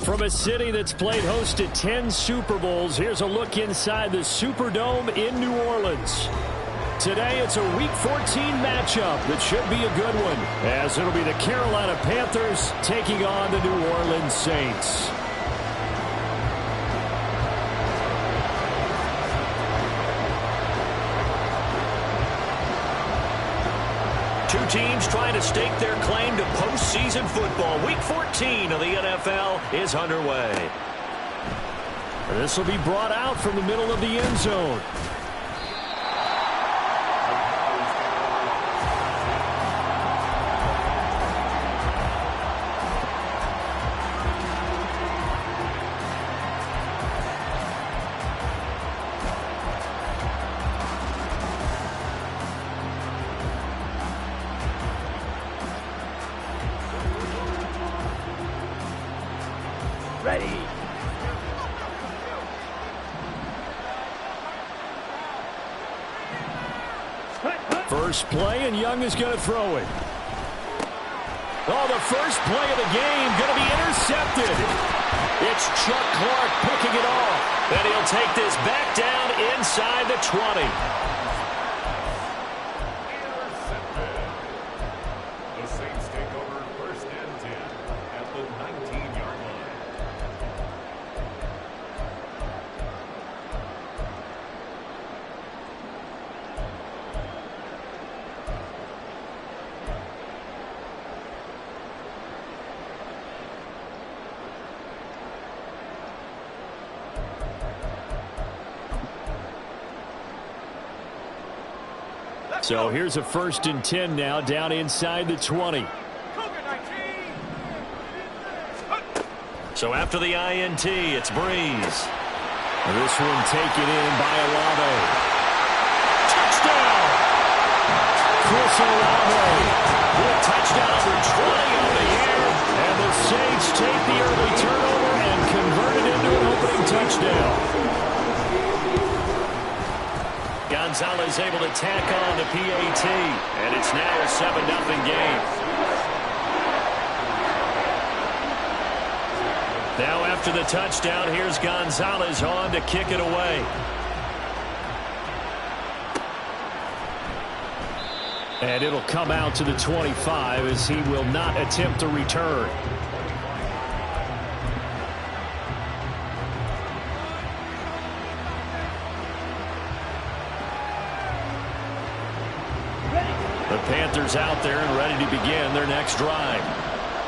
From a city that's played host to 10 Super Bowls, here's a look inside the Superdome in New Orleans. Today, it's a Week 14 matchup that should be a good one, as it'll be the Carolina Panthers taking on the New Orleans Saints. Two teams trying to stake their claim to postseason football. Week 14 of the NFL is underway. This will be brought out from the middle of the end zone. Ready. First play, and Young is going to throw it. Oh, the first play of the game going to be intercepted. It's Chuck Clark picking it off. And he'll take this back down inside the 20. The Saints take over first and 10 at the 19-yard line. So here's a 1st and 10 now, down inside the 20. So after the INT, it's Breeze. This one taken in by Olave. Touchdown! Chris Olave with touchdown number 20 on the year. And the Saints take the early turnover and convert it into an opening touchdown. Gonzalez able to tack on the PAT, and it's now a 7-0 game. Now after the touchdown, here's Gonzalez on to kick it away. And it'll come out to the 25 as he will not attempt to return. The Panthers out there and ready to begin their next drive.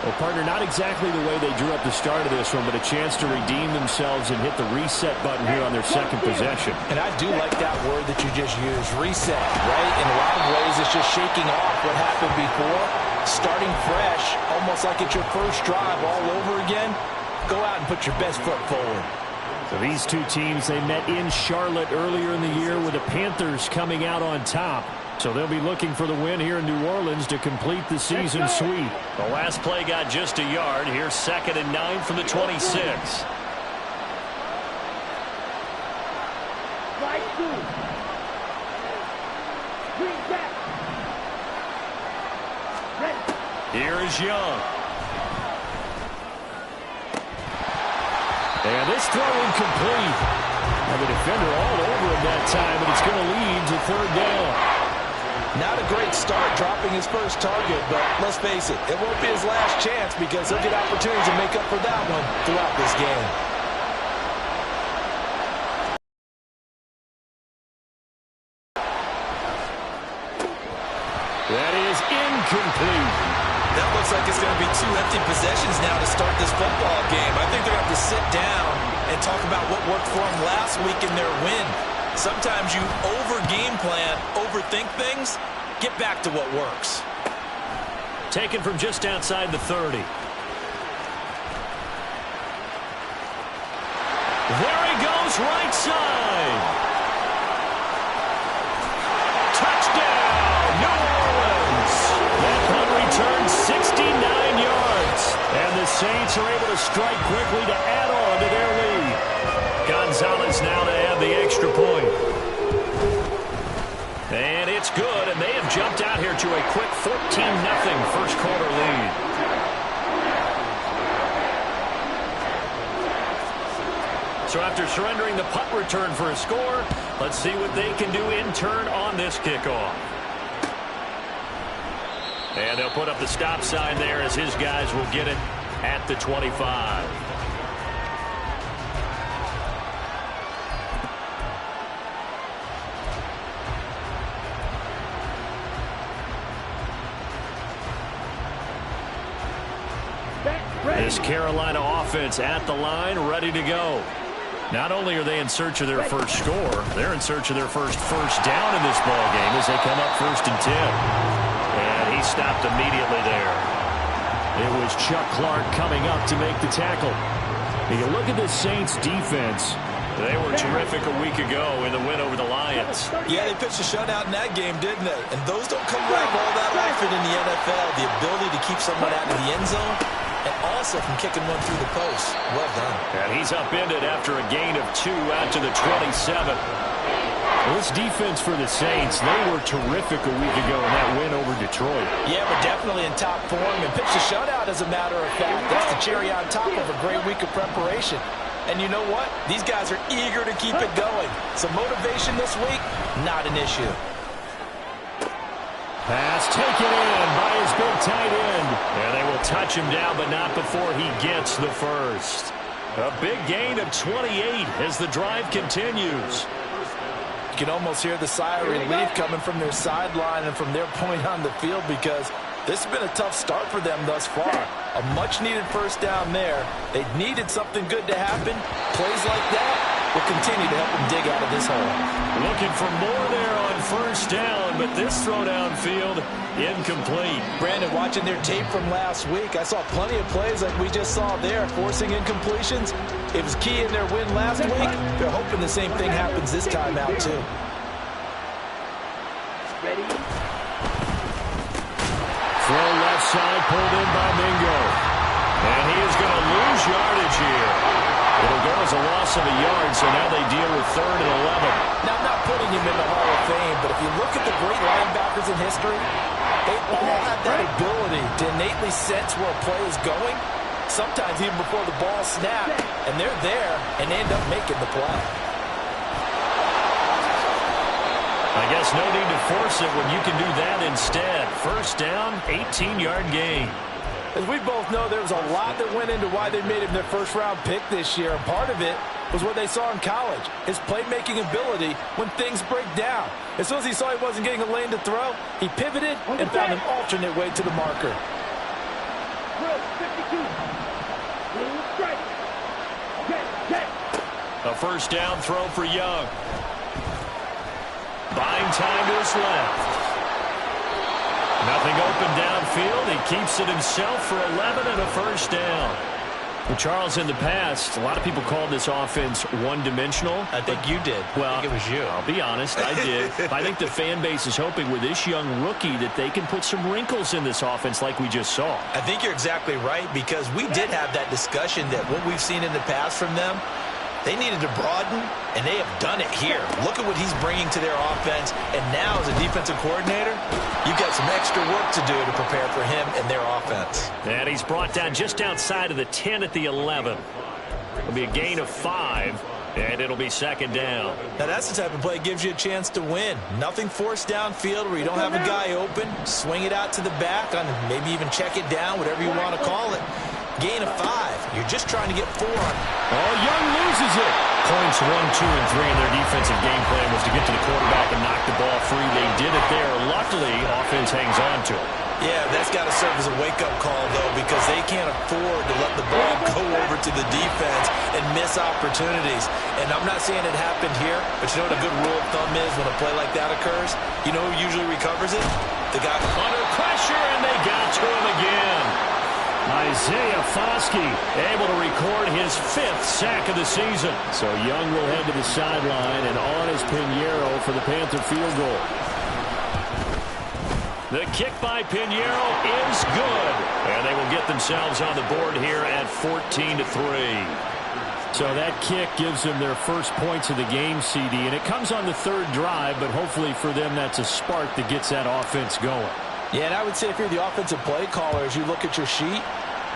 Well, partner, not exactly the way they drew up the start of this one, but a chance to redeem themselves and hit the reset button here on their second possession. And I do like that word that you just used, reset, right? In a lot of ways, it's just shaking off what happened before, starting fresh, almost like it's your first drive all over again. Go out and put your best foot forward. So these two teams, they met in Charlotte earlier in the year with the Panthers coming out on top. So they'll be looking for the win here in New Orleans to complete the season sweep. The last play got just a yard. Here's 2nd and 9 from the 26. Here is Young. And this throw incomplete. And the defender all over him that time, but it's going to lead to 3rd down. Not a great start dropping his first target, but let's face it, it won't be his last chance because he'll get opportunities to make up for that one throughout this game. That is incomplete. That looks like it's going to be 2 empty possessions now to start this football game. I think they're going to have to sit down and talk about what worked for them last week in their win. Sometimes you over-game plan, overthink things, get back to what works. Taken from just outside the 30. There he goes, right side. Touchdown, New Orleans. That punt returns 69 yards. And the Saints are able to strike quickly to add on to their lead. Gonzalez now to add the extra point. And it's good, and they have jumped out here to a quick 14-0 first quarter lead. So after surrendering the punt return for a score, let's see what they can do in turn on this kickoff. And they'll put up the stop sign there as his guys will get it at the 25. This Carolina offense at the line, ready to go. Not only are they in search of their first score, they're in search of their first down in this ball game as they come up 1st and 10. And he stopped immediately there. It was Chuck Clark coming up to make the tackle. If you look at the Saints defense, they were terrific a week ago in the win over the Lions. Yeah, they pitched a shutout in that game, didn't they? And those don't come around all that often in the NFL. The ability to keep someone out of the end zone and also from kicking one through the post. Well done. And he's upended after a gain of 2 out to the 27. Well, this defense for the Saints, they were terrific a week ago in that win over Detroit. Yeah, but definitely in top form and pitched a shutout as a matter of fact. That's the cherry on top of a great week of preparation. And you know what? These guys are eager to keep it going. So motivation this week, not an issue. Pass taken in by his big tight end. And they will touch him down, but not before he gets the first. A big gain of 28 as the drive continues. You can almost hear the sigh of relief coming from their sideline and from their point on the field because this has been a tough start for them thus far. A much-needed first down there. They needed something good to happen. Plays like that will continue to help them dig out of this hole. Looking for more there on first down, but this throw downfield incomplete. Brandon, watching their tape from last week, I saw plenty of plays like we just saw there, forcing incompletions. It was key in their win last week. They're hoping the same thing happens this time out, too. Ready? Throw left side, pulled in by Mingo. And he is going to lose yardage here. It'll go as a loss of a yard, so now they deal with 3rd and 11. Now, I'm not putting him in the Hall of Fame, but if you look at the great linebackers in history, they all have that ability to innately sense where a play is going, sometimes even before the ball snapped, and they're there and end up making the play. I guess no need to force it when you can do that instead. First down, 18-yard gain. As we both know, there was a lot that went into why they made him their first-round pick this year. And part of it was what they saw in college, his playmaking ability when things break down. As soon as he saw he wasn't getting a lane to throw, he pivoted and found an alternate way to the marker. A first down throw for Young. Buying time to his left. Nothing open downfield. He keeps it himself for 11 and a first down. Well, Charles, in the past, a lot of people called this offense one-dimensional. I think you did. Well, I think it was you. I'll be honest, I did. I think the fan base is hoping with this young rookie that they can put some wrinkles in this offense like we just saw. I think you're exactly right because we did have that discussion that what we've seen in the past from them, they needed to broaden, and they have done it here. Look at what he's bringing to their offense, and now as a defensive coordinator, you've got some extra work to do to prepare for him and their offense. And he's brought down just outside of the 10 at the 11. It'll be a gain of 5, and it'll be second down. Now that's the type of play that gives you a chance to win. Nothing forced downfield where you don't have a guy open. Swing it out to the back, on maybe even check it down, whatever you want to call it. Gain of 5. You're just trying to get 4 on it. Oh, Young loses it. Points 1, 2, and 3 in their defensive game plan was to get to the quarterback and knock the ball free. They did it there. Luckily, offense hangs on to it. Yeah, that's got to serve as a wake-up call, though, because they can't afford to let the ball go over to the defense and miss opportunities. And I'm not saying it happened here, but you know what a good rule of thumb is when a play like that occurs? You know who usually recovers it? The guy under pressure, and they got to him again. Isaiah Foskey able to record his 5th sack of the season. So Young will head to the sideline, and on is Pinheiro for the Panther field goal. The kick by Pinheiro is good. And they will get themselves on the board here at 14-3. So that kick gives them their first points of the game, CD. And it comes on the 3rd drive, but hopefully for them that's a spark that gets that offense going. Yeah, and I would say if you're the offensive play caller, as you look at your sheet,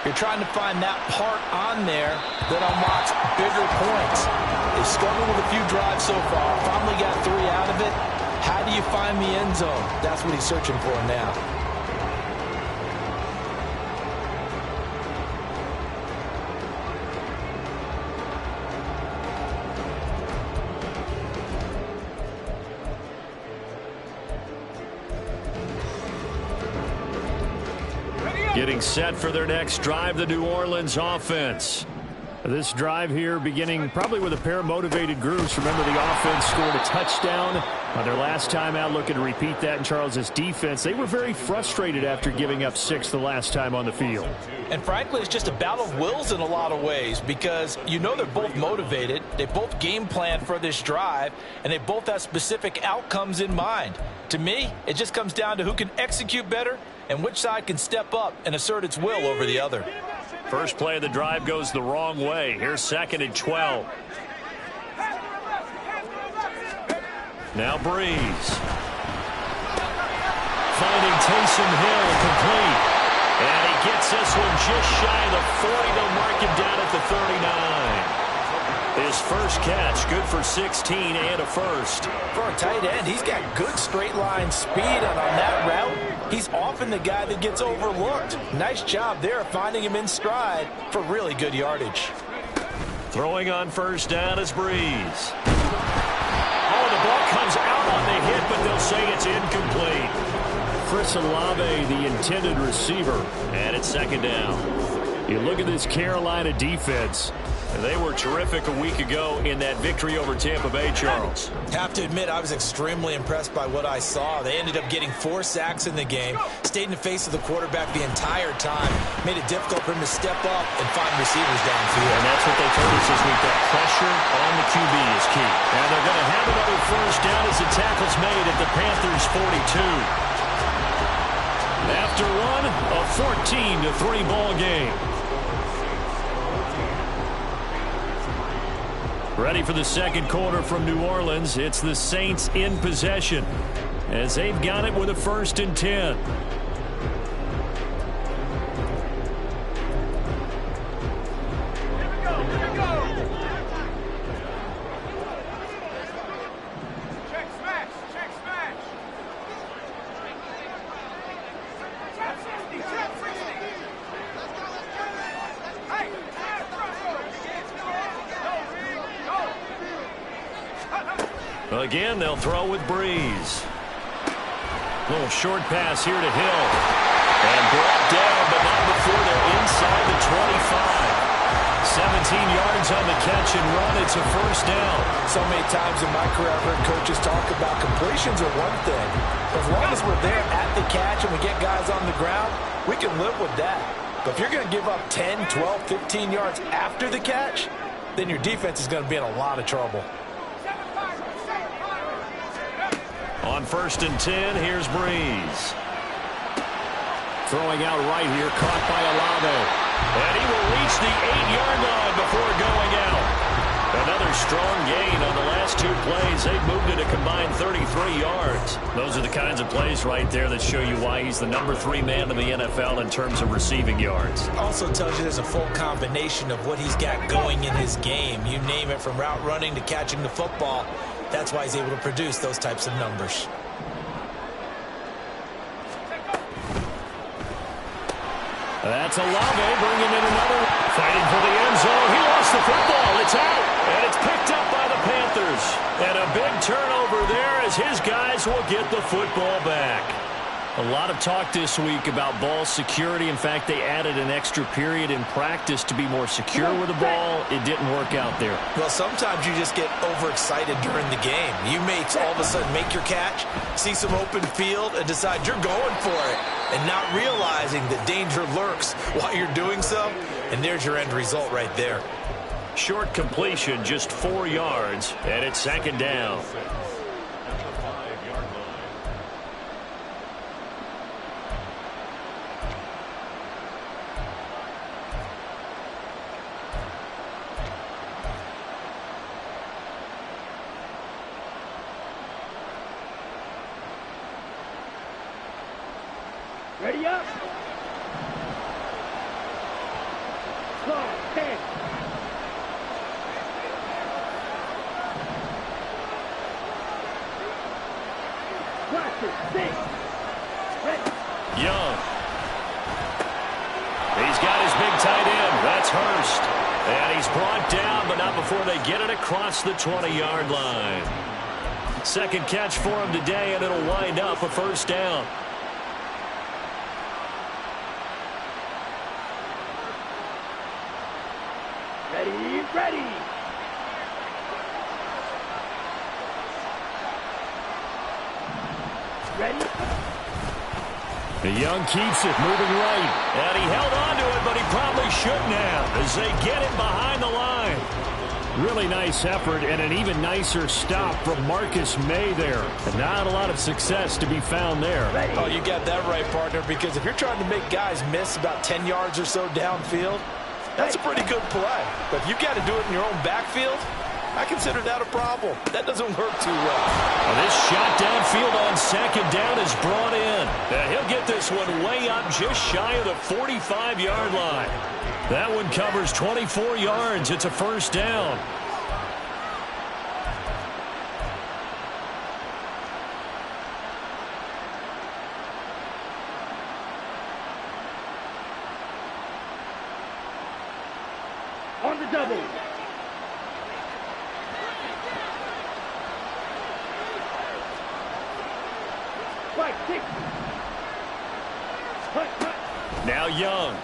You're trying to find that part on there that unlocks bigger points. They've struggled with a few drives so far. Finally got 3 out of it. How do you find the end zone? That's what he's searching for now. Getting set for their next drive, the New Orleans offense. This drive here beginning probably with a pair of motivated groups. Remember, the offense scored a touchdown on their last time out, looking to repeat that in Charles's defense. They were very frustrated after giving up 6 the last time on the field. And frankly, it's just a battle of wills in a lot of ways, because you know they're both motivated. They both game plan for this drive, and they both have specific outcomes in mind. To me, it just comes down to who can execute better and which side can step up and assert its will over the other. First play of the drive goes the wrong way. Here's 2nd and 12. Now Breeze. Finding Taysom Hill complete. And he gets this one just shy of the 40. They'll mark him down at the 39. His first catch, good for 16 and a first. For a tight end, he's got good straight line speed, and on that route, he's often the guy that gets overlooked. Nice job there finding him in stride for really good yardage. Throwing on first down is Breeze. Oh, the ball comes out on the hit, but they'll say it's incomplete. Chris Olave, the intended receiver. And it's 2nd down. You look at this Carolina defense. They were terrific a week ago in that victory over Tampa Bay, Charles. Have to admit, I was extremely impressed by what I saw. They ended up getting 4 sacks in the game, stayed in the face of the quarterback the entire time, made it difficult for him to step up and find receivers downfield. And that's what they told us this week. That pressure on the QB is key. And they're going to have another first down as the tackle's made at the Panthers 42. After one, a 14-3 ball game. Ready for the second quarter from New Orleans. It's the Saints in possession as they've got it with a 1st and 10. Again, they'll throw with Breeze. Little short pass here to Hill. And brought down, but not before they're inside the 25. 17 yards on the catch and run. It's a first down. So many times in my career, I've heard coaches talk about completions are one thing. As long as we're there at the catch and we get guys on the ground, we can live with that. But if you're going to give up 10, 12, 15 yards after the catch, then your defense is going to be in a lot of trouble. On 1st and 10, here's Breeze. Throwing out right here, caught by Olave. And he will reach the 8-yard line before going out. Another strong gain on the last 2 plays. They've moved it a combined 33 yards. Those are the kinds of plays right there that show you why he's the number 3 man in the NFL in terms of receiving yards. Also tells you there's a full combination of what he's got going in his game. You name it, from route running to catching the football. That's why he's able to produce those types of numbers. That's Olave bringing in another. Fighting for the end zone. He lost the football. It's out. And it's picked up by the Panthers. And a big turnover there as his guys will get the football back. A lot of talk this week about ball security. In fact, they added an extra period in practice to be more secure with the ball. It didn't work out there. Well, sometimes you just get overexcited during the game. You may all of a sudden make your catch, see some open field, and decide you're going for it, and not realizing that danger lurks while you're doing so. And there's your end result right there. Short completion, just 4 yards, and it's 2nd down. Ready up. Long, 10. Watcher, 6. Ready. Young. He's got his big tight end. That's Hurst. And he's brought down, but not before they get it across the 20-yard line. Second catch for him today, and it'll wind up a first down. Ready, ready. Ready. The Young keeps it, moving right. And he held on to it, but he probably shouldn't have as they get him behind the line. Really nice effort and an even nicer stop from Marcus May there. And not a lot of success to be found there. Ready. Oh, you got that right, partner, because if you're trying to make guys miss about 10 yards or so downfield, that's a pretty good play. But if you got to do it in your own backfield, I consider that a problem. That doesn't work too well. Well, this shot downfield on second down is brought in. And he'll get this one way up just shy of the 45-yard line. That one covers 24 yards. It's a first down. On the double. Right, 6. Hut, hut. Now Young.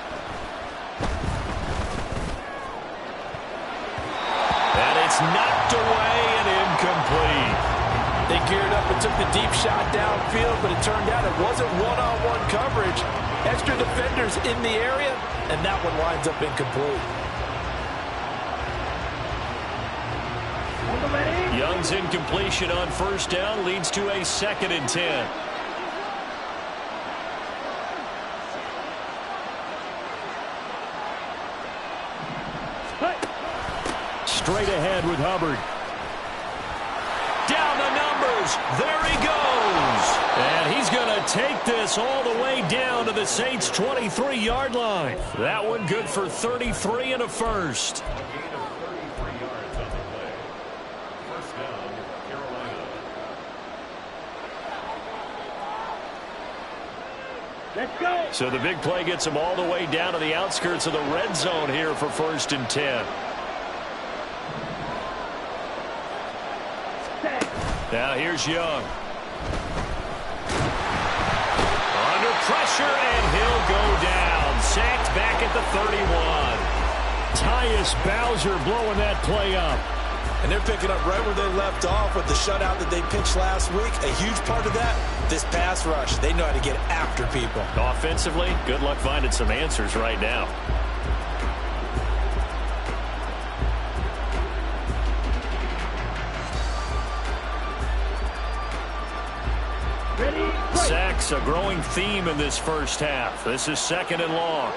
And it's knocked away and incomplete. They geared up and took the deep shot downfield, but it turned out it wasn't one-on-one coverage. Extra defenders in the area, and that one winds up incomplete. On the ready. Young's incompletion on first down leads to a 2nd and 10. Straight ahead with Hubbard. Down the numbers. There he goes. And he's going to take this all the way down to the Saints' 23-yard line. That one good for 33 and a first. A gain of 33 yards on the play. First down, Carolina. Let's go. So the big play gets him all the way down to the outskirts of the red zone here for 1st and 10. Set. Now here's Young. Under pressure, and he'll go down. Sacked back at the 31. Tyus Bowser blowing that play up. And they're picking up right where they left off with the shutout that they pitched last week. A huge part of that, this pass rush. They know how to get after people. Offensively, good luck finding some answers right now. Ready. Right. Sacks, a growing theme in this first half. This is 2nd and long.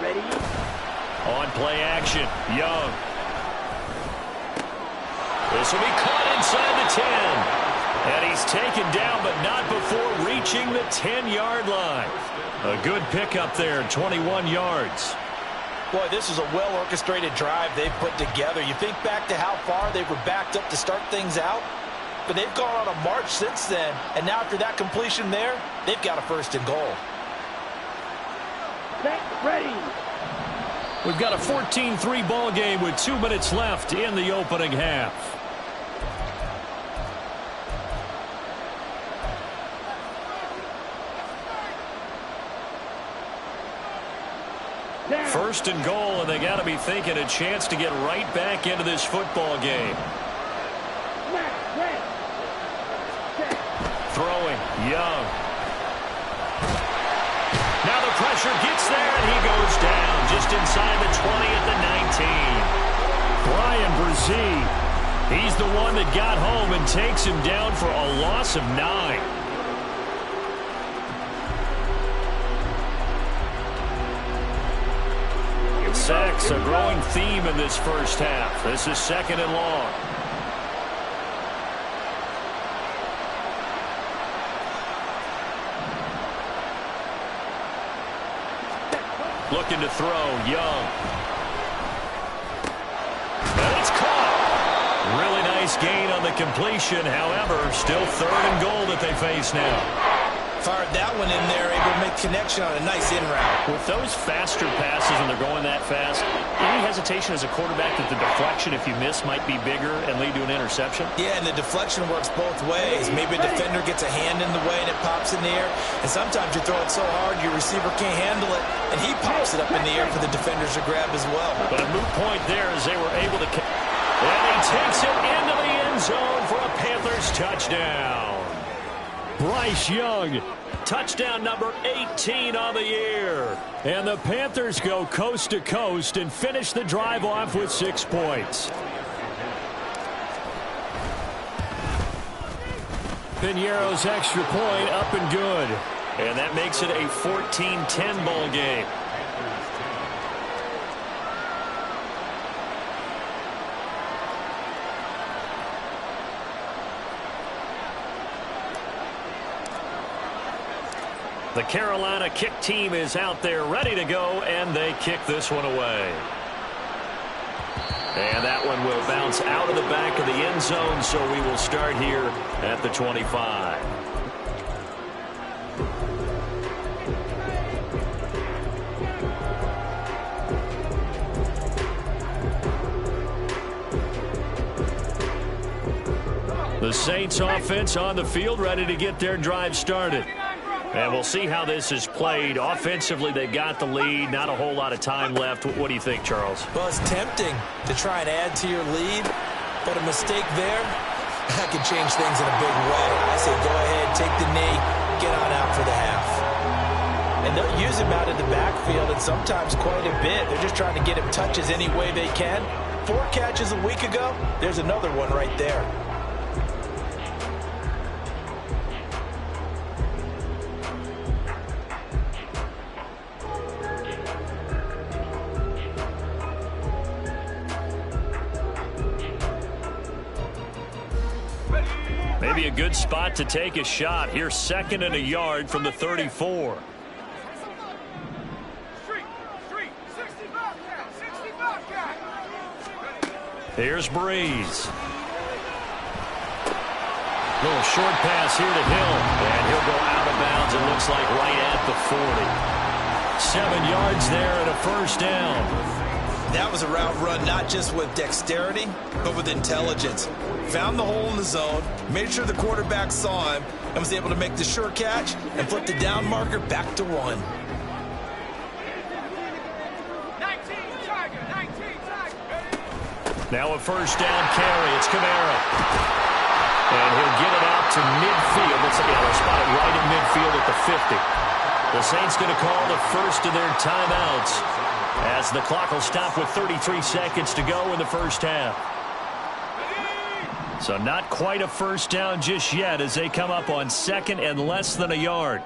Ready. On play action, Young. This will be caught inside the 10. And he's taken down, but not before reaching the 10-yard line. A good pickup there, 21 yards. Boy, this is a well-orchestrated drive they've put together. You think back to how far they were backed up to start things out, but they've gone on a march since then, and now after that completion there, they've got a 1st and goal. Set. Ready. We've got a 14-3 ball game with 2 minutes left in the opening half. Down. 1st and goal, and they got to be thinking a chance to get right back into this football game. Snap. Ready. Set. Throwing, Young. Now the pressure gets there, and he goes down just inside the 20 at the 19. Brian Brzee, he's the one that got home and takes him down for a loss of 9. Sacks, a growing theme in this first half. This is 2nd and long. Looking to throw, Young. gain on the completion. However, still 3rd and goal that they face now. Fired that one in there, able to make connection on a nice in route. With those faster passes when they're going that fast, any hesitation as a quarterback that the deflection, if you miss, might be bigger and lead to an interception? Yeah, and the deflection works both ways. Maybe a defender gets a hand in the way and it pops in the air. And sometimes you throw it so hard your receiver can't handle it, and he pops it up in the air for the defenders to grab as well. But a moot point there as they were able to... And he takes it into the end zone for a Panthers touchdown. Bryce Young, touchdown number 18 on the year. And the Panthers go coast to coast and finish the drive off with 6 points. Piñeiro's extra point up and good. And that makes it a 14-10 ball game. The Carolina kick team is out there ready to go, and they kick this one away. And that one will bounce out of the back of the end zone, so we will start here at the 25. The Saints offense on the field, ready to get their drive started. And we'll see how this is played. Offensively, they've got the lead. Not a whole lot of time left. What do you think, Charles? Well, it's tempting to try and add to your lead, but a mistake there, that could change things in a big way. I say go ahead, take the knee, get on out for the half. And they'll use him out in the backfield, and sometimes quite a bit. They're just trying to get him touches any way they can. 4 catches a week ago, there's another one right there. Maybe a good spot to take a shot. Here's 2nd and a yard from the 34. Here's Breeze. Little short pass here to Hill. And he'll go out of bounds, it looks like right at the 40. 7 yards there and a first down. That was a route run not just with dexterity, but with intelligence. Found the hole in the zone, made sure the quarterback saw him, and was able to make the sure catch and flip the down marker back to 1. Now a first down carry. It's Kamara. And he'll get it out to midfield. Let's see, they'll spot it right in midfield at the 50. The Saints going to call the first of their timeouts as the clock will stop with 33 seconds to go in the first half. So not quite a first down just yet as they come up on 2nd and less than a yard.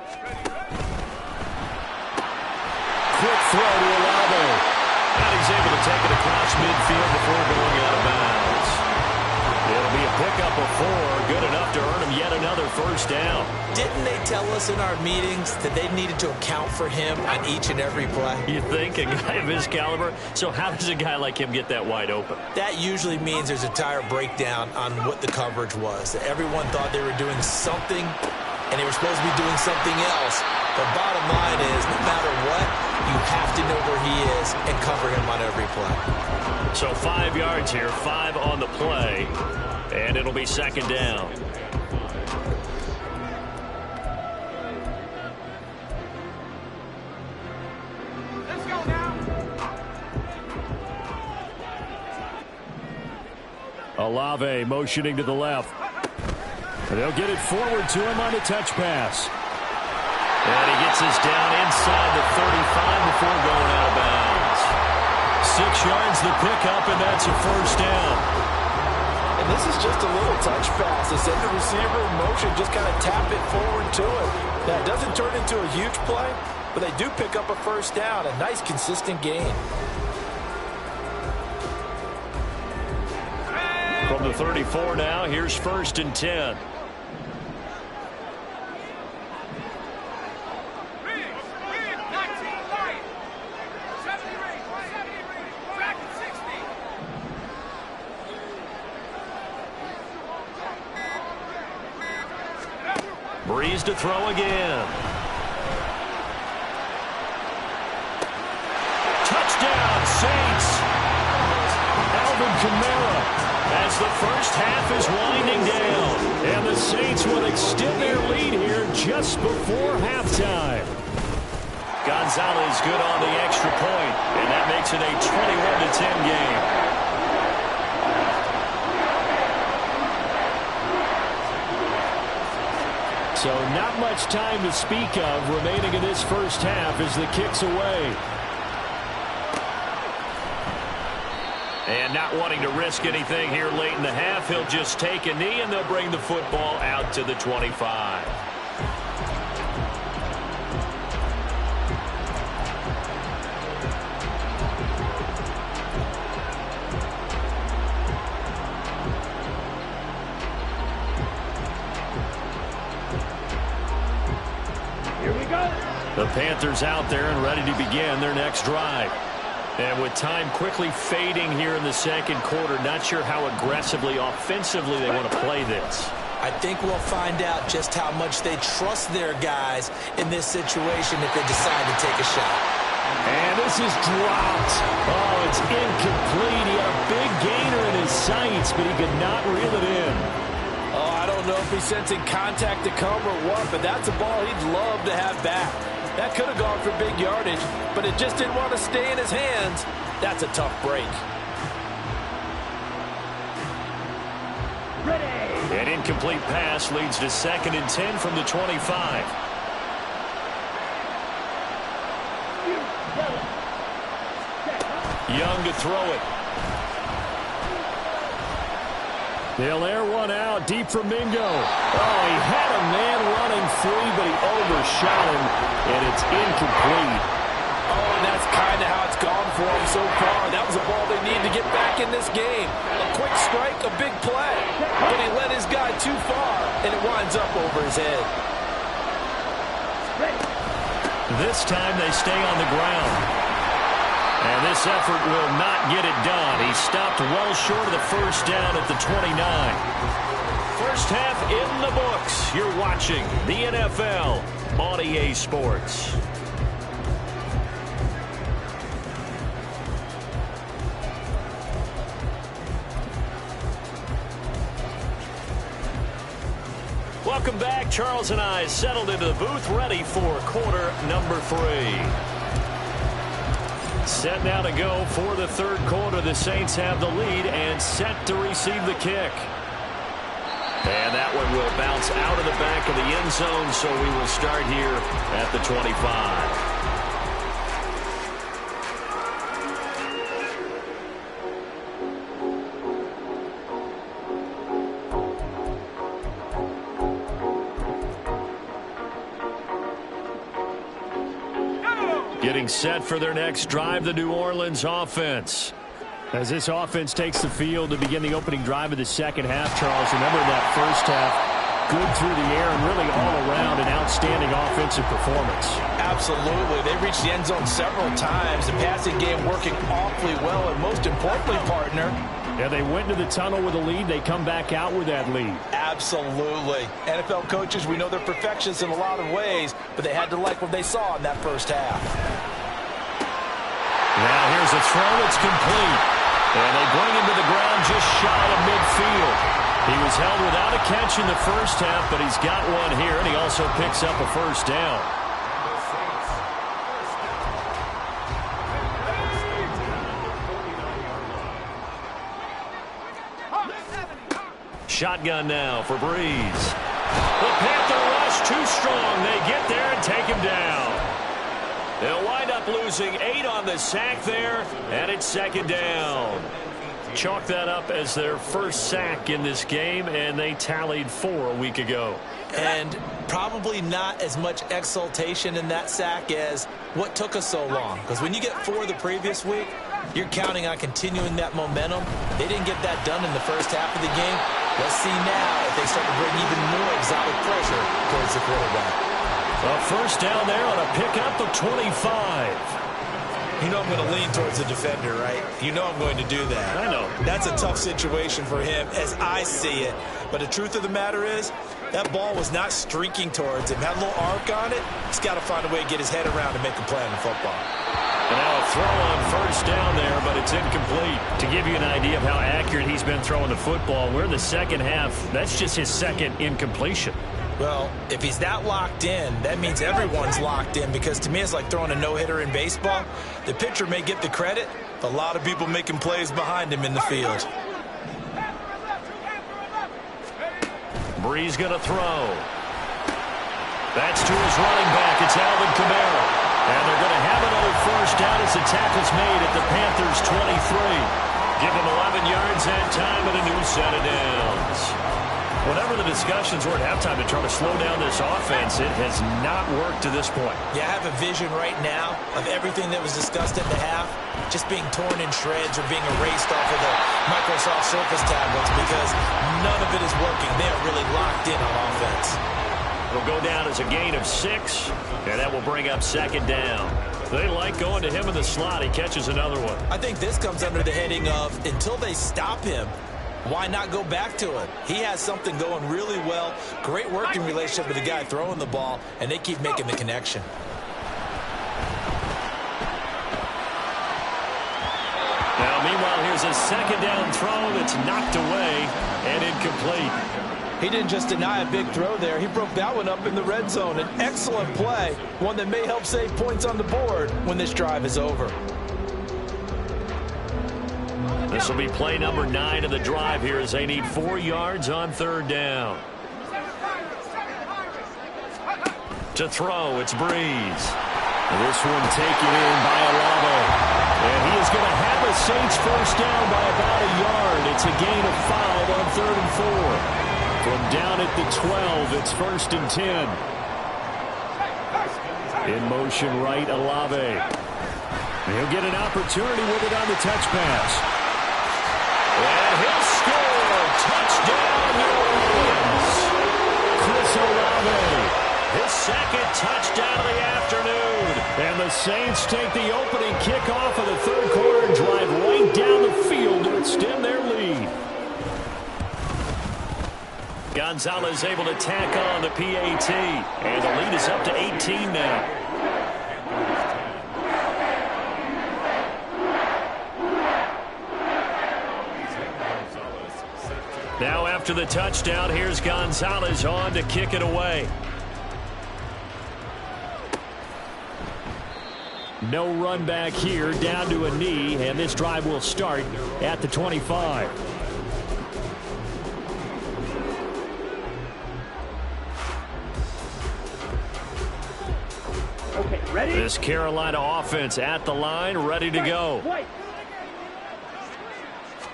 Quick throw to Olave. And he's able to take it across midfield before going out of bounds. It'll be a pickup of 4, good enough to earn him yet another first down. Didn't they tell us in our meetings that they needed to account for him on each and every play? You think, a guy of his caliber? So how does a guy like him get that wide open? That usually means there's a entire breakdown on what the coverage was. That everyone thought they were doing something, and they were supposed to be doing something else. The bottom line is, no matter what, you have to know where he is and cover him on every play. So 5 yards here, 5 on the play, and it'll be 2nd down. Let's go now. Olave motioning to the left. They'll get it forward to him on a touch pass. And he gets us down inside the 35 before going out of bounds. 6 yards the pickup, and that's a first down. And this is just a little touch pass. They send the receiver in motion, just kind of tap it forward to him. Now, it doesn't turn into a huge play, but they do pick up a first down. A nice, consistent gain. From the 34 now, here's 1st and 10. to throw again. Touchdown, Saints. Alvin Kamara as the first half is winding down. And the Saints will extend their lead here just before halftime. Gonzalez good on the extra point, and that makes it a 21-10 game. So not much time to speak of remaining in this first half as the kick's away. And not wanting to risk anything here late in the half, he'll just take a knee and they'll bring the football out to the 25. The Panthers out there and ready to begin their next drive. And with time quickly fading here in the second quarter, not sure how aggressively, offensively they want to play this. I think we'll find out just how much they trust their guys in this situation if they decide to take a shot. And this is dropped. Oh, it's incomplete. He had a big gainer in his sights, but he could not reel it in. Oh, I don't know if he's sensing contact to come or what, but that's a ball he'd love to have back. That could have gone for big yardage, but it just didn't want to stay in his hands. That's a tough break. An incomplete pass leads to 2nd and 10 from the 25. Young to throw it. They'll air one out deep for Mingo. Oh, he had a man running free, but he overshot him, and it's incomplete. Oh, and that's kind of how it's gone for him so far. That was a ball they need to get back in this game. A quick strike, a big play. But he led his guy too far, and it winds up over his head. This time they stay on the ground. And this effort will not get it done. He stopped well short of the first down at the 29. First half in the books. You're watching the NFL on EA Sports. Welcome back. Charles and I settled into the booth, ready for quarter number 3. Set now to go for the third quarter. The Saints have the lead and set to receive the kick. And that one will bounce out of the back of the end zone, so we will start here at the 25. Getting set for their next drive, the New Orleans offense. As this offense takes the field to begin the opening drive of the second half, Charles, remember that first half, good through the air and really all around an outstanding offensive performance. Absolutely. They reached the end zone several times. The passing game working awfully well, and most importantly, partner, yeah, they went to the tunnel with a lead. They come back out with that lead. Absolutely. NFL coaches, we know they're perfectionists in a lot of ways, but they had to like what they saw in that first half. Now here's a throw. It's complete. And they bring him to the ground just shy of midfield. He was held without a catch in the first half, but he's got one here, and he also picks up a first down. Shotgun now for Breeze. The Panther rush too strong. They get there and take him down. They'll wind up losing 8 on the sack there, and it's 2nd down. Chalk that up as their first sack in this game, and they tallied 4 a week ago. And probably not as much exultation in that sack as what took us so long. Because when you get 4 the previous week, you're counting on continuing that momentum. They didn't get that done in the first half of the game. Let's see now if they start to bring even more exotic pressure towards the quarterback. A first down there on a pickup of 25. You know I'm going to lean towards the defender, right? You know I'm going to do that. I know. That's a tough situation for him as I see it. But the truth of the matter is, That ball was not streaking towards him. Had a little arc on it. He's got to find a way to get his head around and make a play on the football. And now a throw on first down there, but it's incomplete. To give you an idea of how accurate he's been throwing the football, we're in the second half. That's just his second incompletion. Well, if he's that locked in, that means everyone's locked in, because to me it's like throwing a no-hitter in baseball. The pitcher may get the credit, but a lot of people making plays behind him in the field. Breeze going to throw. That's to his running back. It's Alvin Kamara. And they're going to have another first down as the tackle's made at the Panthers' 23. Give him 11 yards that time and a new set of downs. Whenever the discussions were at halftime to try to slow down this offense, it has not worked to this point. Yeah, I have a vision right now of everything that was discussed at the half just being torn in shreds or being erased off of the Microsoft Surface tablets, because none of it is working. They are really locked in on offense. It'll go down as a gain of 6, and that will bring up second down. They like going to him in the slot. He catches another one. I think this comes under the heading of, until they stop him, why not go back to him? He has something going really well. Great working relationship with the guy throwing the ball, and they keep making the connection. Now, meanwhile, here's a second down throw that's knocked away and incomplete. He didn't just deny a big throw there. He broke that one up in the red zone. An excellent play, one that may help save points on the board when this drive is over. This will be play number 9 of the drive here as they need 4 yards on third down. To throw, it's Breeze. This one taken in by Olave. And he is going to have a Saints first down by about a yard. It's a gain of 5 on 3rd and 4. From down at the 12, it's 1st and 10. In motion right, Olave. He'll get an opportunity with it on the touch pass. And he'll score. Touchdown, New Orleans. Chris Olave. His second touchdown of the afternoon. And the Saints take the opening kickoff of the third quarter and drive right down the field to extend their lead. Gonzalez able to tack on the PAT. And the lead is up to 18 now. Now after the touchdown, here's Gonzalez on to kick it away. No run back here, down to a knee, and this drive will start at the 25. Okay, ready? This Carolina offense at the line, ready to go.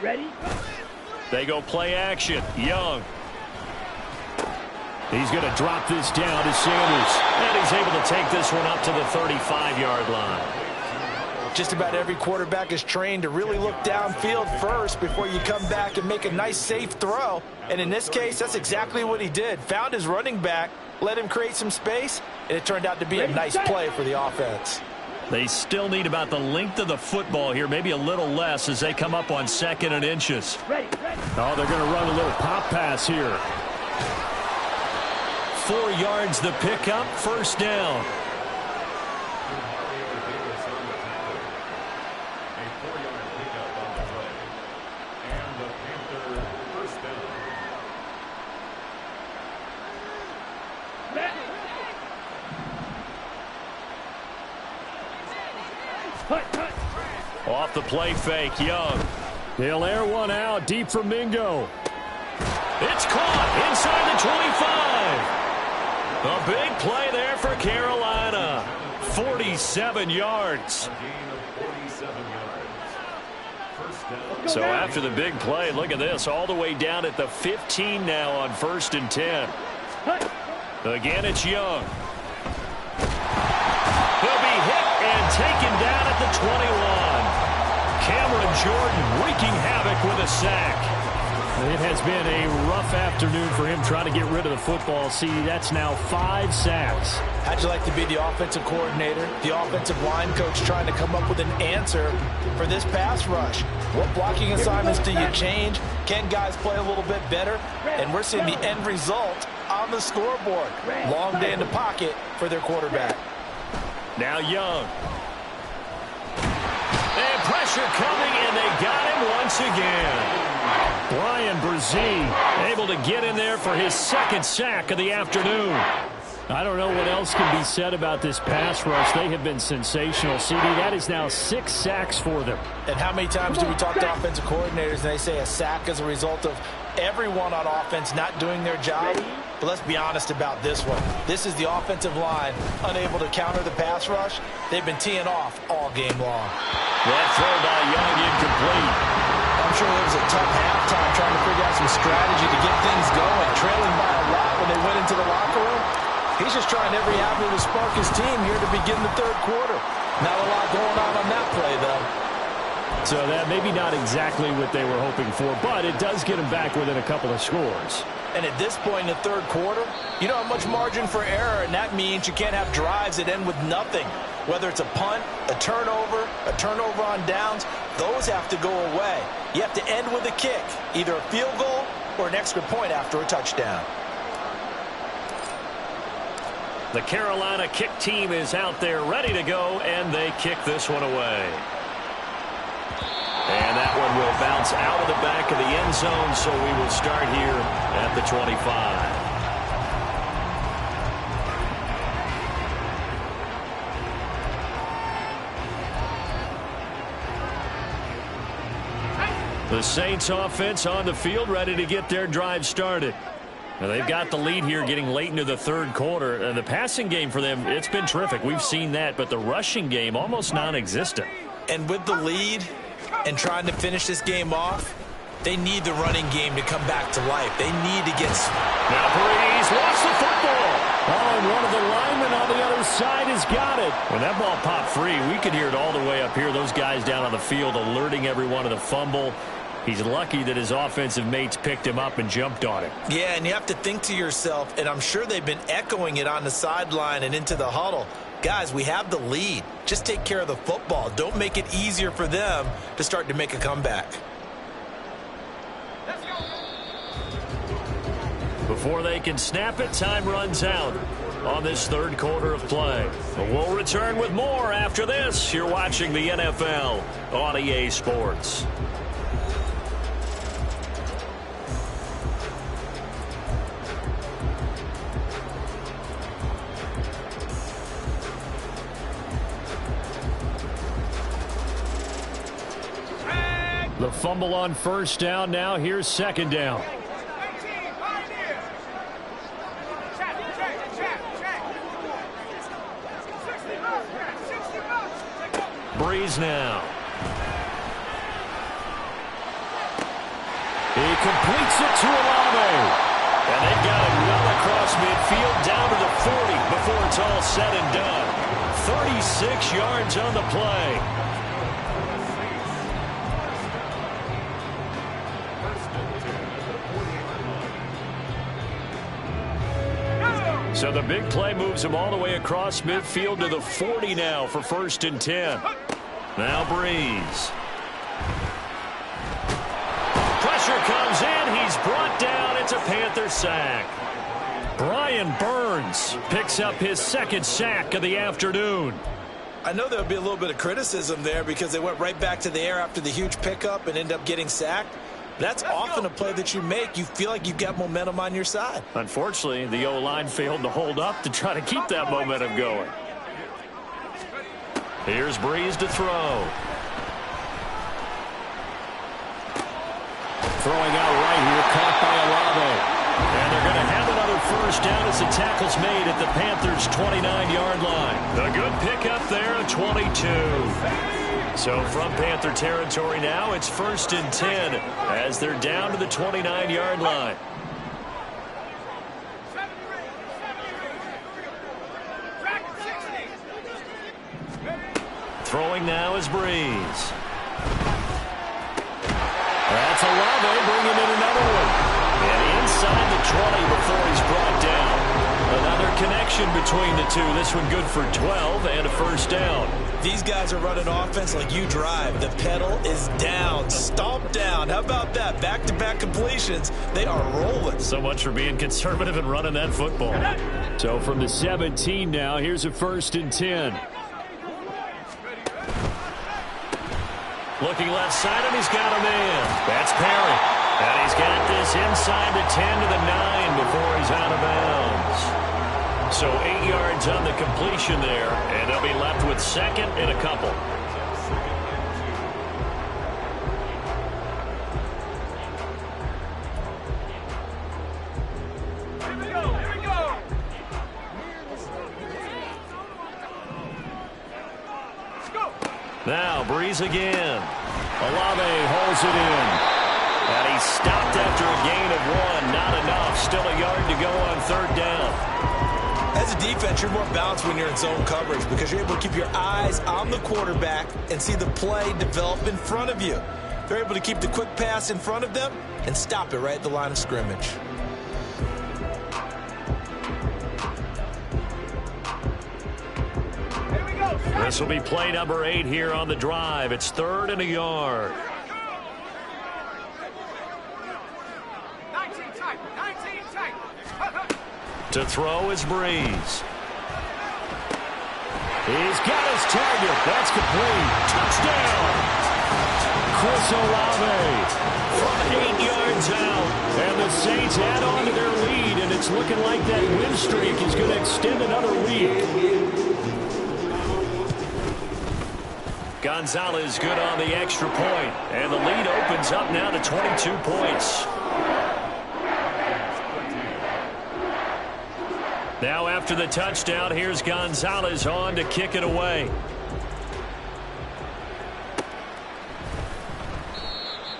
Ready? They go play action. Young. He's going to drop this down to Sanders. And he's able to take this one up to the 35-yard line. Just about every quarterback is trained to really look downfield first before you come back and make a nice, safe throw. And in this case, that's exactly what he did. Found his running back, let him create some space, and it turned out to be a nice play for the offense. They still need about the length of the football here, maybe a little less as they come up on 2nd and inches. Oh, they're going to run a little pop pass here. 4 yards the pickup, first down. Off the play fake, Young. They'll air one out deep from Mingo. It's caught inside the 25. A big play there for Carolina. 47 yards. So after the big play, look at this, all the way down at the 15 now on 1st and 10. Again, it's Young. He'll be hit and taken down at the 21. Cameron Jordan wreaking havoc with a sack. It has been a rough afternoon for him trying to get rid of the football. See, that's now 5 sacks. How'd you like to be the offensive coordinator, the offensive line coach trying to come up with an answer for this pass rush? What blocking assignments do you change? Can guys play a little bit better? And we're seeing the end result on the scoreboard. Long day in the pocket for their quarterback. Now Young. And pressure coming, and they got him once again. Brian Brzee able to get in there for his second sack of the afternoon. I don't know what else can be said about this pass rush. They have been sensational. CD, that is now 6 sacks for them. And how many times do we talk to offensive coordinators and they say a sack as a result of everyone on offense not doing their job? But let's be honest about this one. This is the offensive line unable to counter the pass rush. They've been teeing off all game long. That throw by Young incomplete. I'm sure it was a tough halftime trying to figure out some strategy to get things going. Trailing by a lot when they went into the locker room. He's just trying every avenue to spark his team here to begin the third quarter. Not a lot going on that play, though. So that maybe not exactly what they were hoping for, but it does get them back within a couple of scores. And at this point in the third quarter, you don't have much margin for error, and that means you can't have drives that end with nothing. Whether it's a punt, a turnover on downs, those have to go away. You have to end with a kick, either a field goal or an extra point after a touchdown. The Carolina kick team is out there ready to go, and they kick this one away. And that one will bounce out of the back of the end zone, so we will start here at the 25. The Saints offense on the field ready to get their drive started. Now they've got the lead here getting late into the third quarter. And the passing game for them, it's been terrific. We've seen that, but the rushing game almost non-existent. And with the lead and trying to finish this game off, they need the running game to come back to life. They need to get... Now Breeze wants the football. Oh, and one of the linemen on the other side has got it. When that ball popped free, we could hear it all the way up here. Those guys down on the field alerting everyone of the fumble. He's lucky that his offensive mates picked him up and jumped on him. Yeah, and you have to think to yourself, and I'm sure they've been echoing it on the sideline and into the huddle. Guys, we have the lead. Just take care of the football. Don't make it easier for them to start to make a comeback. Before they can snap it, time runs out on this third quarter of play. But we'll return with more after this. You're watching the NFL on EA Sports. The fumble on first down. Now here's second down. Breeze now. He completes it to Olave. And they've got it well across midfield down to the 40 before it's all said and done. 36 yards on the play. So the big play moves him all the way across midfield to the 40 now for 1st and 10. Now Breeze. Pressure comes in. He's brought down. It's a Panther sack. Brian Burns picks up his second sack of the afternoon. I know there'll be a little bit of criticism there because they went right back to the air after the huge pickup and ended up getting sacked. That's often a play that you make. You feel like you've got momentum on your side. Unfortunately, the O-line failed to hold up to try to keep that momentum going. Here's Breeze to throw. Throwing out right here, caught by Olave. And they're going to have another first down as the tackle's made at the Panthers' 29-yard line. A good pickup there, a 22. So from Panther territory now, it's 1st and 10 as they're down to the 29-yard line. Throwing now is Breeze. That's Olave bringing in another one. And inside the 20 before he's brought down. Another connection between the two. This one good for 12 and a first down. These guys are running offense like you drive. The pedal is down, stomp down. How about that? Back-to-back completions. They are rolling. So much for being conservative and running that football. So from the 17 now, here's a 1st and 10. Looking left side, and he's got a man. That's Perry. And he's got this inside the 10 to the 9 before he's out of bounds. So 8 yards on the completion there, and they'll be left with 2nd and a couple. Here we go. Here we go. Let's go. Now Breeze again. Olave holds it in. And he's stopped after a gain of 1. Not enough. Still a yard to go on 3rd down. As a defense, you're more balanced when you're in zone coverage because you're able to keep your eyes on the quarterback and see the play develop in front of you. They're able to keep the quick pass in front of them and stop it right at the line of scrimmage. Here we go. This will be play number 8 here on the drive. It's 3rd and a yard. 19 tight. 19 tight. To throw is Breeze. He's got his target. That's complete. Touchdown. Chris Olave from 8 yards out. And the Saints add on to their lead, and it's looking like that win streak is going to extend another week. Gonzalez good on the extra point, and the lead opens up now to 22 points. Now after the touchdown, here's Gonzalez on to kick it away.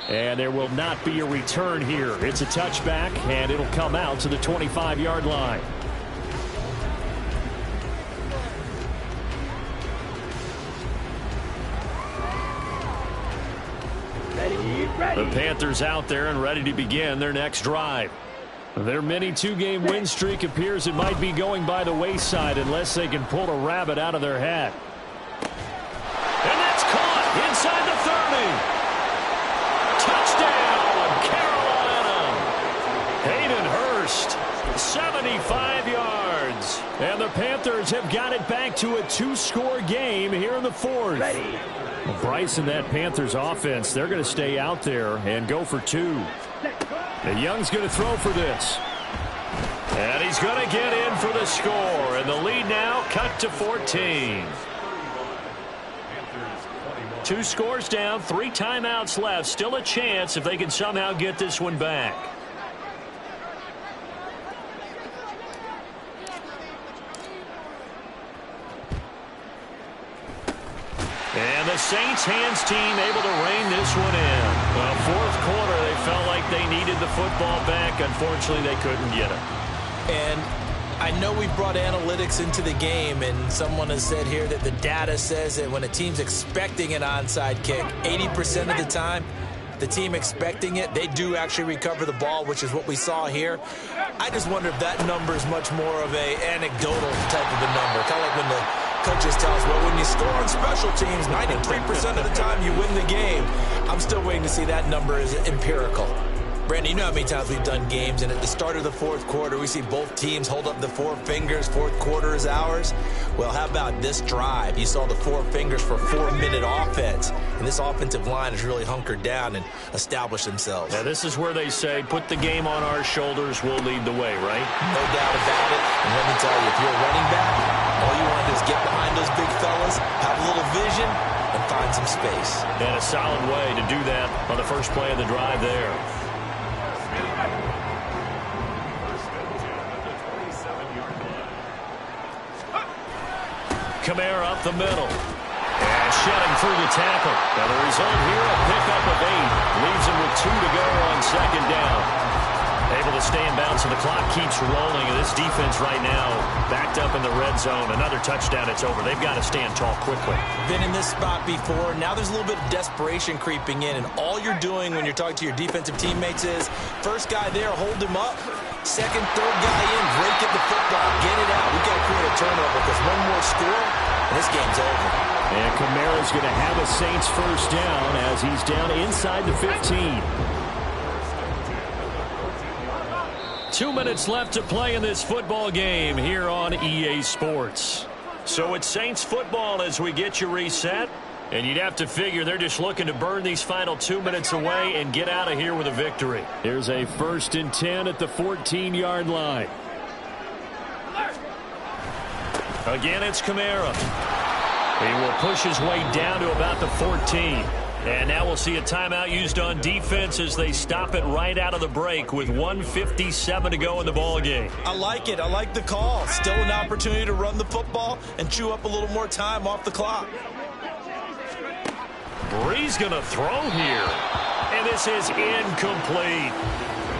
And there will not be a return here. It's a touchback, and it'll come out to the 25-yard line. The Panthers out there and ready to begin their next drive. Their mini 2-game win streak appears it might be going by the wayside unless they can pull a rabbit out of their hat. And that's caught inside the 30. Touchdown, Carolina. Hayden Hurst, 75 yards. And the Panthers have got it back to a 2-score game here in the 4th. Well, Bryce and that Panthers offense, they're going to stay out there and go for 2. And Young's going to throw for this. And he's going to get in for the score. And the lead now cut to 14. 2 scores down, 3 timeouts left. Still a chance if they can somehow get this one back. And the Saints hands team able to rein this one in. Well, 4th quarter, they felt like they needed the football back. Unfortunately, they couldn't get it. And I know we've brought analytics into the game, and someone has said here that the data says that when a team's expecting an onside kick, 80% of the time, the team expecting it, they do actually recover the ball, which is what we saw here. I just wonder if that number is much more of a anecdotal type of a number. Kind of like when the coaches tell us, well, when you score on special teams, 93% of the time you win the game. I'm still waiting to see that number is empirical. Brandon, you know how many times we've done games, and at the start of the 4th quarter, we see both teams hold up the 4 fingers, 4th quarter is ours. Well, how about this drive? You saw the 4 fingers for 4-minute offense, and this offensive line has really hunkered down and established themselves. Yeah, this is where they say, put the game on our shoulders, we'll lead the way, right? No doubt about it, and let me tell you, if you're a running back, all you want to do is get behind those big fellas, have a little vision, and find some space. And a solid way to do that on the first play of the drive there. Kamara up the middle. And shedding through the tackle. Now the result here, a pickup of 8. Leaves him with 2 to go on 2nd down. Able to stay in bounds, so the clock keeps rolling. And this defense right now backed up in the red zone. Another touchdown, it's over. They've got to stand tall quickly. Been in this spot before. Now there's a little bit of desperation creeping in. And all you're doing when you're talking to your defensive teammates is, first guy there, hold him up. Second, third guy in, break at the football, get it out. We've got to create a turnover because one more score, and this game's over. And Kamara's going to have a Saints first down as he's down inside the 15. 2 minutes left to play in this football game here on EA Sports. So it's Saints football as we get you reset. And you'd have to figure they're just looking to burn these final 2 minutes away and get out of here with a victory. Here's a 1st and 10 at the 14-yard line. Again, it's Kamara. He will push his way down to about the 14. And now we'll see a timeout used on defense as they stop it right out of the break with 1:57 to go in the ball game. I like it. I like the call. Still an opportunity to run the football and chew up a little more time off the clock. Brees going to throw here. And this is incomplete.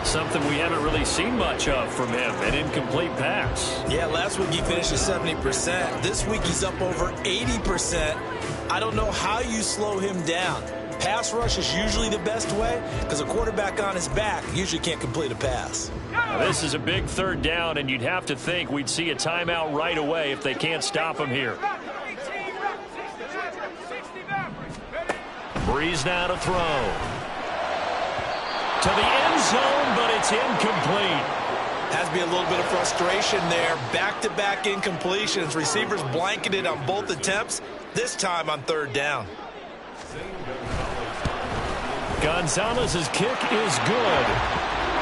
Something we haven't really seen much of from him, an incomplete pass. Yeah, last week he finished at 70%. This week he's up over 80%. I don't know how you slow him down. Pass rush is usually the best way because a quarterback on his back usually can't complete a pass. Now, this is a big 3rd down, and you'd have to think we'd see a timeout right away if they can't stop him here. Brees now to throw. To the end zone, but it's incomplete. Has to be a little bit of frustration there. Back-to-back incompletions. Receivers blanketed on both attempts, this time on 3rd down. Gonzalez's kick is good.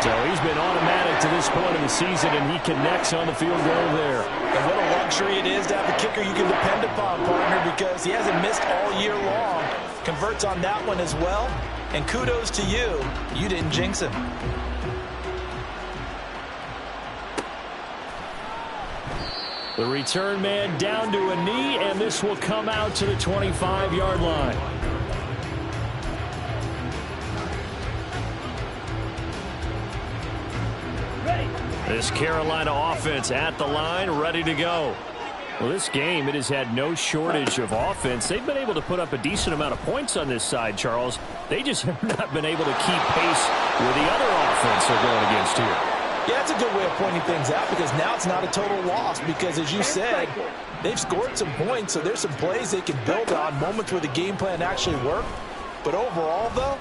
So he's been automatic to this point of the season, and he connects on the field goal there. And what a luxury it is to have a kicker you can depend upon, partner, because he hasn't missed all year long. Converts on that one as well. And kudos to you. You didn't jinx him. The return man down to a knee, and this will come out to the 25-yard line. This Carolina offense at the line, ready to go. Well, this game, it has had no shortage of offense. They've been able to put up a decent amount of points on this side, Charles. They just have not been able to keep pace with the other offense they're going against here. Yeah, that's a good way of pointing things out because now it's not a total loss because, as you said, they've scored some points, so there's some plays they can build on, moments where the game plan actually worked. But overall, though,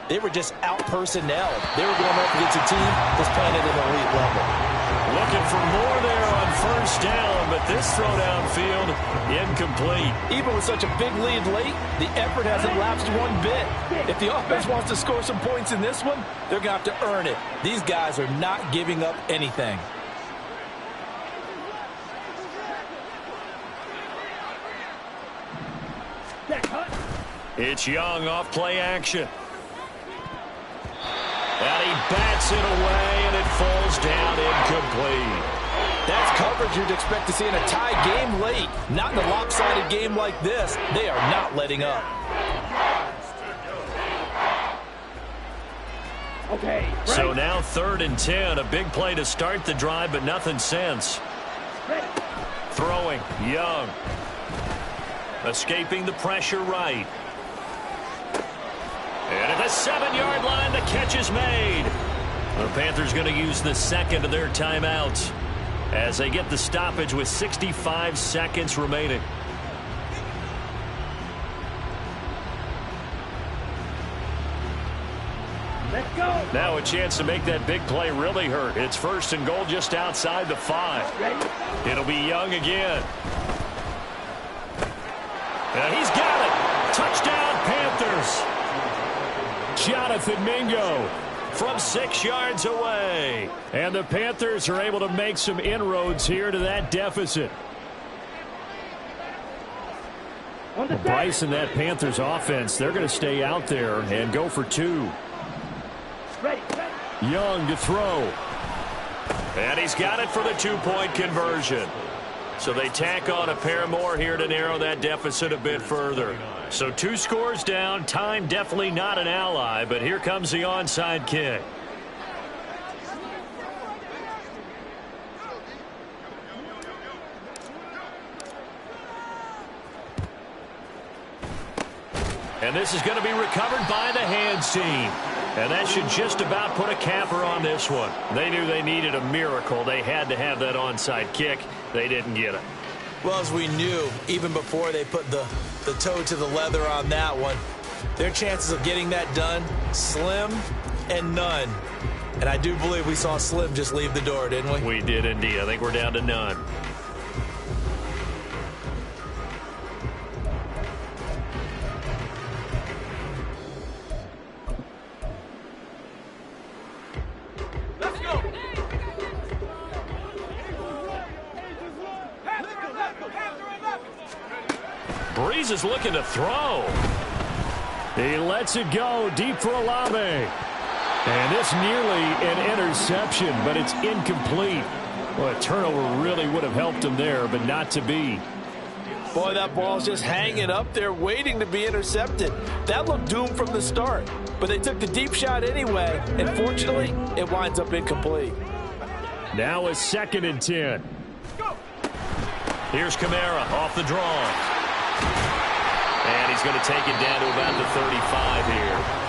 they were just out-personnelled. They were going up against a team that's playing at an elite level. Looking for more there on 1st down, but this throw downfield incomplete. Even with such a big lead late, the effort hasn't lapsed one bit. If the offense wants to score some points in this one, they're going to have to earn it. These guys are not giving up anything. It's Young off play action. And he bats it away, and it falls down incomplete. That's coverage you'd expect to see in a tie game late. Not in a lopsided game like this. They are not letting up. Okay. So now 3rd and 10, a big play to start the drive, but nothing since. Throwing, Young. Escaping the pressure right. And at the 7-yard line, the catch is made. The Panthers going to use the 2nd of their timeouts as they get the stoppage with 65 seconds remaining. Let's go. Now a chance to make that big play really hurt. It's 1st and goal just outside the 5. It'll be Young again. And he's got it. Touchdown, Panthers. Jonathan Mingo from 6 yards away. And the Panthers are able to make some inroads here to that deficit. Bryce and that Panthers offense, they're going to stay out there and go for 2. Young to throw. And he's got it for the 2-point conversion. So they tack on a pair more here to narrow that deficit a bit further. So 2 scores down. Time definitely not an ally, but here comes the onside kick. And this is going to be recovered by the hands team. And that should just about put a capper on this one. They knew they needed a miracle. They had to have that onside kick. They didn't get it. Well, as we knew, even before they put the the toe to the leather on that one. Their chances of getting that done, slim and none. And I do believe we saw Slim just leave the door, didn't we? We did indeed. I think we're down to none. Breeze is looking to throw. He lets it go deep for Olave. And it's nearly an interception, but it's incomplete. Well, a turnover really would have helped him there, but not to be. Boy, that ball's just hanging up there waiting to be intercepted. That looked doomed from the start. But they took the deep shot anyway, and fortunately, it winds up incomplete. Now a 2nd and 10. Here's Kamara off the draw. And he's going to take it down to about the 35 here.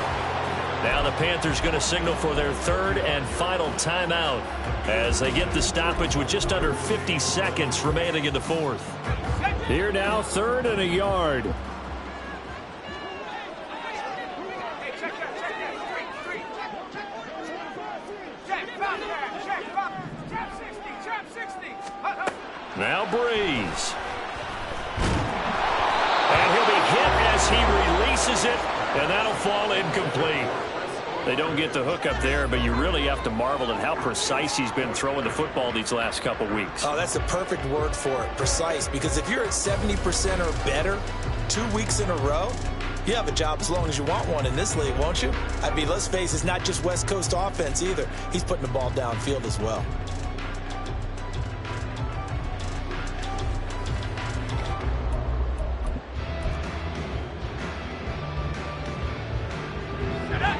Now the Panthers going to signal for their 3rd and final timeout as they get the stoppage with just under 50 seconds remaining in the 4th. Here now, 3rd and a yard. Now Breeze. And he'll be hit as he releases it, and that'll fall incomplete. They don't get the hook up there, but you really have to marvel at how precise he's been throwing the football these last couple weeks. Oh, that's the perfect word for it, precise, because if you're at 70% or better 2 weeks in a row, you have a job as long as you want one in this league, won't you? I mean, let's face it, it's not just West Coast offense either. He's putting the ball downfield as well.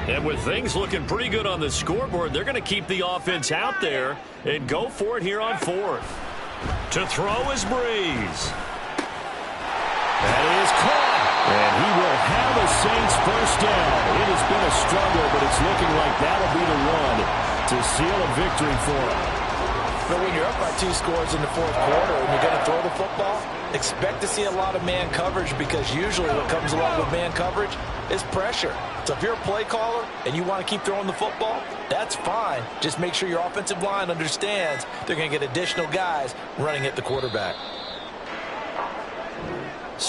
And with things looking pretty good on the scoreboard, they're going to keep the offense out there and go for it here on 4th. To throw is Breeze. That is caught. And he will have a Saints first down. It has been a struggle, but it's looking like that'll be the one to seal a victory for him. But when you're up by 2 scores in the 4th quarter and you're going to throw the football, expect to see a lot of man coverage, because usually what comes along with man coverage is pressure. So if you're a play caller and you want to keep throwing the football, that's fine. Just make sure your offensive line understands they're going to get additional guys running at the quarterback.